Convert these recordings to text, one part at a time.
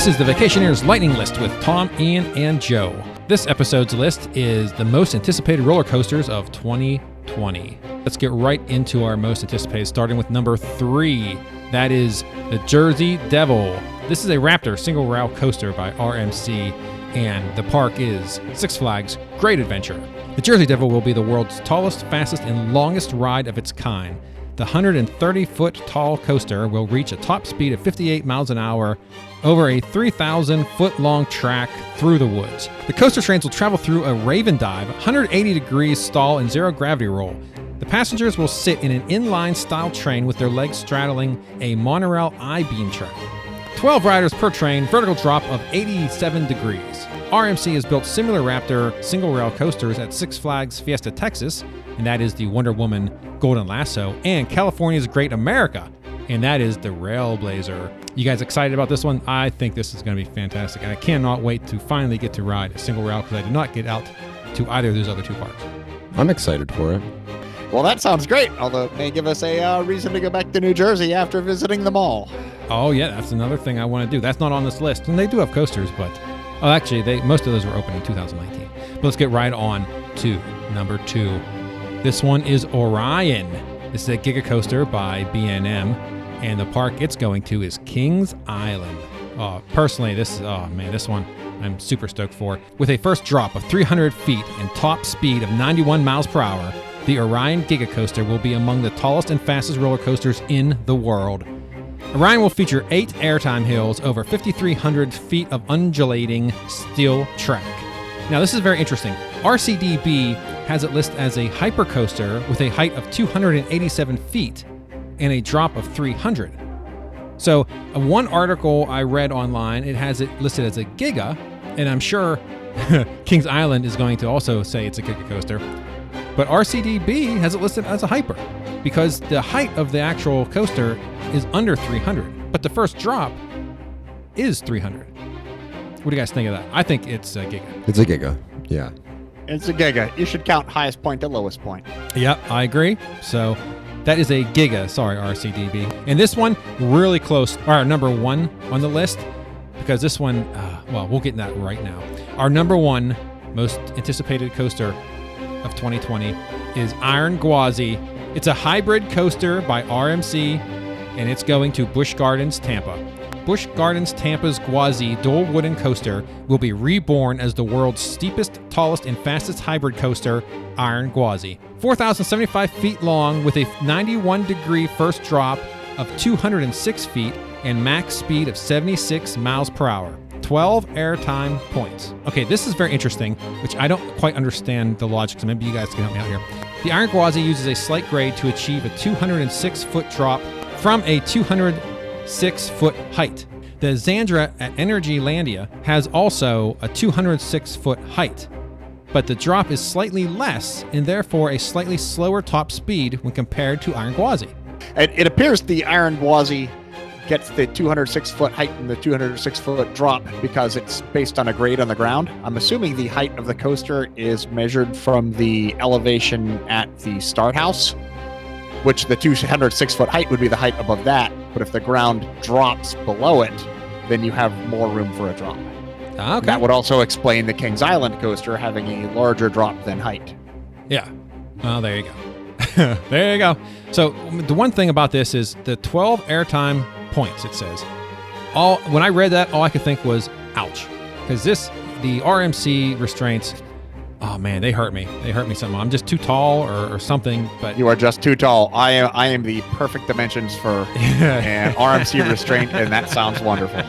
This is the Vacationeers Lightning List with Tom, Ian, and Joe. This episode's list is the most anticipated roller coasters of 2020. Let's get right into our most anticipated, starting with number 3. That is the Jersey Devil. This is a Raptor single rail coaster by RMC, and the park is Six Flags Great Adventure. The Jersey Devil will be the world's tallest, fastest, and longest ride of its kind. The 130-foot tall coaster will reach a top speed of 58 miles an hour over a 3,000-foot-long track through the woods. The coaster trains will travel through a Raven dive, 180-degree stall, and zero-gravity roll. The passengers will sit in an inline-style train with their legs straddling a monorail I-beam track. 12 riders per train, vertical drop of 87 degrees. RMC has built similar Raptor single-rail coasters at Six Flags Fiesta Texas, and that is the Wonder Woman Golden Lasso, and California's Great America, and that is the Railblazer. You guys excited about this one? I think this is going to be fantastic, and I cannot wait to finally get to ride a single rail because I did not get out to either of those other two parks. I'm excited for it. Well, that sounds great, although it may give us a reason to go back to New Jersey after visiting the mall. Oh, yeah, that's another thing I want to do. That's not on this list, and they do have coasters, but... Oh, actually, most of those were open in 2019. But let's get right on to number 2. This one is Orion. This is a Giga Coaster by B&M, and the park it's going to is Kings Island. Personally, this one I'm super stoked for. With a first drop of 300 feet and top speed of 91 miles per hour, the Orion Giga Coaster will be among the tallest and fastest roller coasters in the world. Orion will feature 8 airtime hills over 5,300 feet of undulating steel track. Now, this is very interesting. RCDB has it listed as a hypercoaster with a height of 287 feet and a drop of 300. So, one article I read online, it has it listed as a Giga, and I'm sure Kings Island is going to also say it's a Giga coaster. But RCDB has it listed as a hyper because the height of the actual coaster is under 300, but the first drop is 300. What do you guys think of that? I think it's a Giga. It's a Giga, yeah. It's a Giga. You should count highest point to lowest point. Yep, I agree. So that is a Giga. Sorry, RCDB. And this one, really close. Our number 1 on the list, because this one, we'll get in that right now. Our number 1 most anticipated coaster of 2020 is Ironwazi. It's a hybrid coaster by RMC, and it's going to Busch Gardens, Tampa. Busch Gardens Tampa's Gwazi dual wooden coaster will be reborn as the world's steepest, tallest, and fastest hybrid coaster, Ironwazi. 4,075 feet long with a 91-degree first drop of 206 feet and max speed of 76 miles per hour. 12 airtime points. Okay, this is very interesting, which I don't quite understand the logic, so maybe you guys can help me out here. The Ironwazi uses a slight grade to achieve a 206-foot drop from a 206-foot height. The Xandra at Energylandia has also a 206-foot height, but the drop is slightly less and therefore a slightly slower top speed when compared to Ironwazi. It appears the Ironwazi gets the 206-foot height and the 206-foot drop because it's based on a grade on the ground. I'm assuming the height of the coaster is measured from the elevation at the start house, which the 206-foot height would be the height above that. But if the ground drops below it, then you have more room for a drop. Okay. That would also explain the Kings Island coaster having a larger drop than height. Yeah. Well, there you go. There you go. So the one thing about this is the 12 airtime points, it says. When I read that, all I could think was, ouch. Because the RMC restraints, oh man, they hurt me. They hurt me something. I'm just too tall or something. But you are just too tall. I am the perfect dimensions for an RMC restraint, and that sounds wonderful.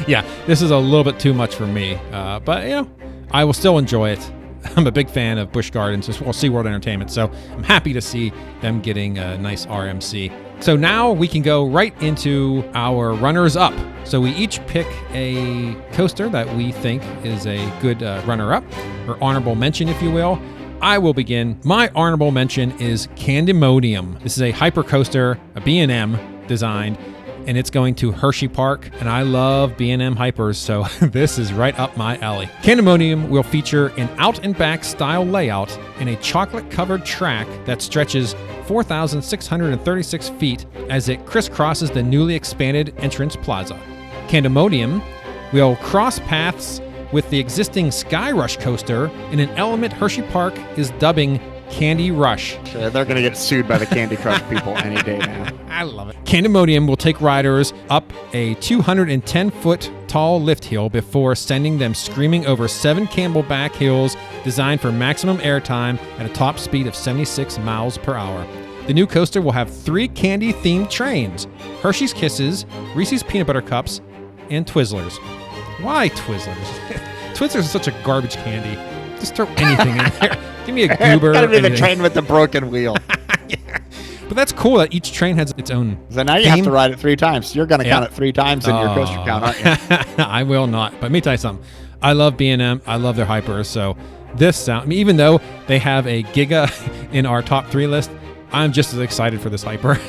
Yeah, this is a little bit too much for me. But, I will still enjoy it. I'm a big fan of Busch Gardens, or SeaWorld Entertainment, so I'm happy to see them getting a nice RMC. So now we can go right into our runners-up. So we each pick a coaster that we think is a good runner-up, or honorable mention, if you will. I will begin. My honorable mention is CanAmodium. This is a hypercoaster, a B&M designed, and it's going to Hershey Park, and I love B&M hypers, so this is right up my alley. CanAmodium will feature an out-and-back style layout and a chocolate-covered track that stretches 4,636 feet as it crisscrosses the newly expanded entrance plaza. CanAmodium will cross paths with the existing Sky Rush coaster in an element Hershey Park is dubbing Candy Rush. Sure, they're going to get sued by the Candy Crush people any day now. I love it. CanAmodium will take riders up a 210-foot tall lift hill before sending them screaming over 7 camelback hills designed for maximum airtime at a top speed of 76 miles per hour. The new coaster will have 3 candy-themed trains: Hershey's Kisses, Reese's Peanut Butter Cups, and Twizzlers. Why Twizzlers? Twizzlers is such a garbage candy. Just throw anything in there. Give me a goober. It's gotta be the anything. train with the broken wheel. Yeah. But that's cool that each train has its own So now you theme. have to ride it 3 times. You're going to count it 3 times in your coaster count, aren't you? I will not. But let me tell you something. I love B&M. I love their hypers. So this sound, I mean, even though they have a Giga in our top 3 list, I'm just as excited for this hyper.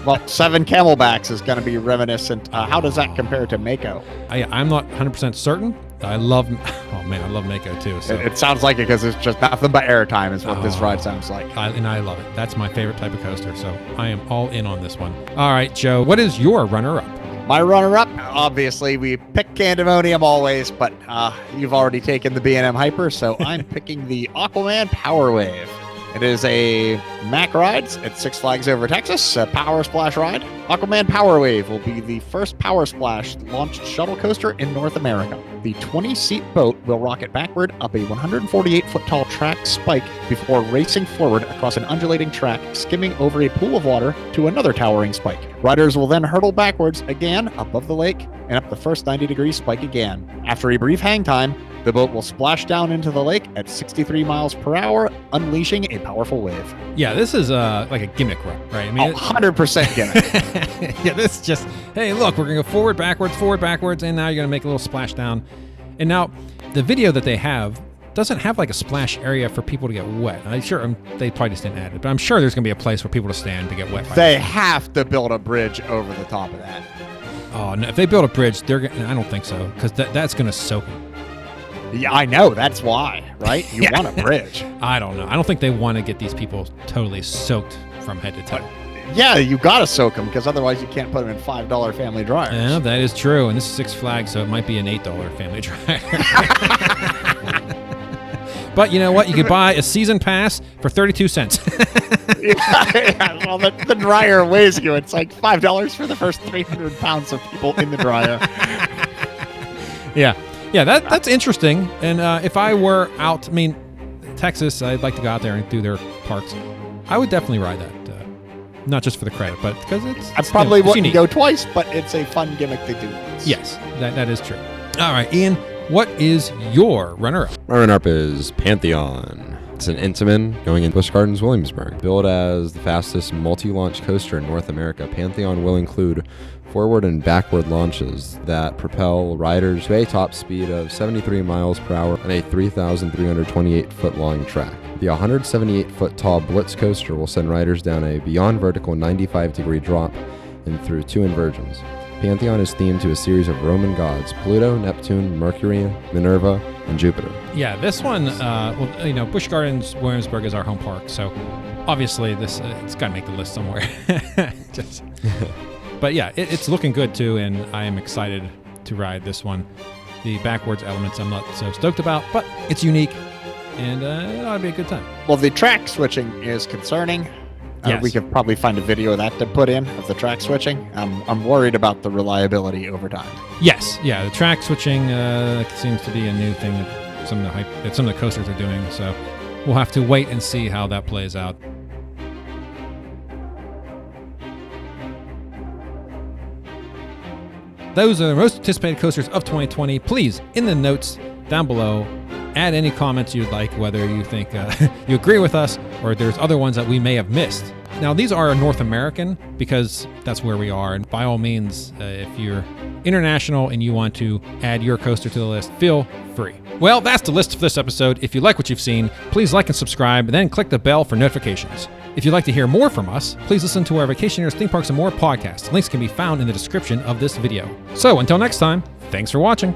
Well, 7 camelbacks is going to be reminiscent. How does that compare to Mako? I'm not 100% certain. I love Mako too. So It sounds like it because it's just nothing but airtime is what this ride sounds like. I love it. That's my favorite type of coaster. So I am all in on this one. All right, Joe, what is your runner-up? My runner-up, obviously, we pick CanAmodium always, but you've already taken the B&M Hyper, so I'm picking the Aquaman Power Wave. It is a Mack Rides at Six Flags Over Texas, a Power Splash ride. Aquaman Power Wave will be the first Power Splash launched shuttle coaster in North America. The 20-seat boat will rocket backward up a 148-foot tall track spike before racing forward across an undulating track, skimming over a pool of water to another towering spike. Riders will then hurtle backwards again above the lake and up the first 90-degree spike again. After a brief hang time, the boat will splash down into the lake at 63 miles per hour, unleashing a powerful wave. Yeah, this is like a gimmick run, right? I mean, 100% gimmick. yeah, this is just, hey, look, we're going to go forward, backwards, and now you're going to make a little splash down. And now the video that they have doesn't have like a splash area for people to get wet. I'm sure they probably just didn't add it, but I'm sure there's going to be a place for people to stand to get wet. They have to build a bridge over the top of that. Oh, no, if they build a bridge, I don't think so, because that's going to soak them. Yeah, I know. That's why, right? You want a bridge. I don't know. I don't think they want to get these people totally soaked from head to toe. Yeah, you got to soak them because otherwise you can't put them in $5 family dryers. Yeah, that is true. And this is Six Flags, so it might be an $8 family dryer. But you know what? You could buy a season pass for 32 cents. Yeah, well, the dryer weighs you. It's like $5 for the first 300 pounds of people in the dryer. Yeah, that's interesting. And if I were out, I mean, Texas, I'd like to go out there and do their parks. I would definitely ride that. Not just for the credit, but because I probably wouldn't unique. go twice, but it's a fun gimmick to do once. Yes, that is true. All right, Ian, what is your runner-up? My runner-up is Pantheon. It's an Intamin going in Busch Gardens, Williamsburg. Billed as the fastest multi-launch coaster in North America, Pantheon will include forward and backward launches that propel riders to a top speed of 73 miles per hour on a 3,328-foot long track. The 178-foot tall Blitz coaster will send riders down a beyond vertical 95-degree drop and through 2 inversions. Pantheon is themed to a series of Roman gods: Pluto, Neptune, Mercury, Minerva, and Jupiter. Yeah, this one, Busch Gardens, Williamsburg is our home park, so obviously this it's got to make the list somewhere. But yeah, it's looking good too, and I am excited to ride this one. The backwards elements I'm not so stoked about, but it's unique, and it ought to be a good time. Well, the track switching is concerning. Yes. We could probably find a video of that to put in of the track switching. I'm worried about the reliability over time. Yes, yeah, the track switching seems to be a new thing that some of the coasters are doing, so we'll have to wait and see how that plays out. Those are the most anticipated coasters of 2020. Please, in the notes down below, add any comments you'd like, whether you think you agree with us or there's other ones that we may have missed. Now, these are North American because that's where we are. And by all means, if you're international and you want to add your coaster to the list, feel free. Well, that's the list for this episode. If you like what you've seen, please like and subscribe, and then click the bell for notifications. If you'd like to hear more from us, please listen to our Vacationeers, Theme Parks, and More podcast. Links can be found in the description of this video. So until next time, thanks for watching.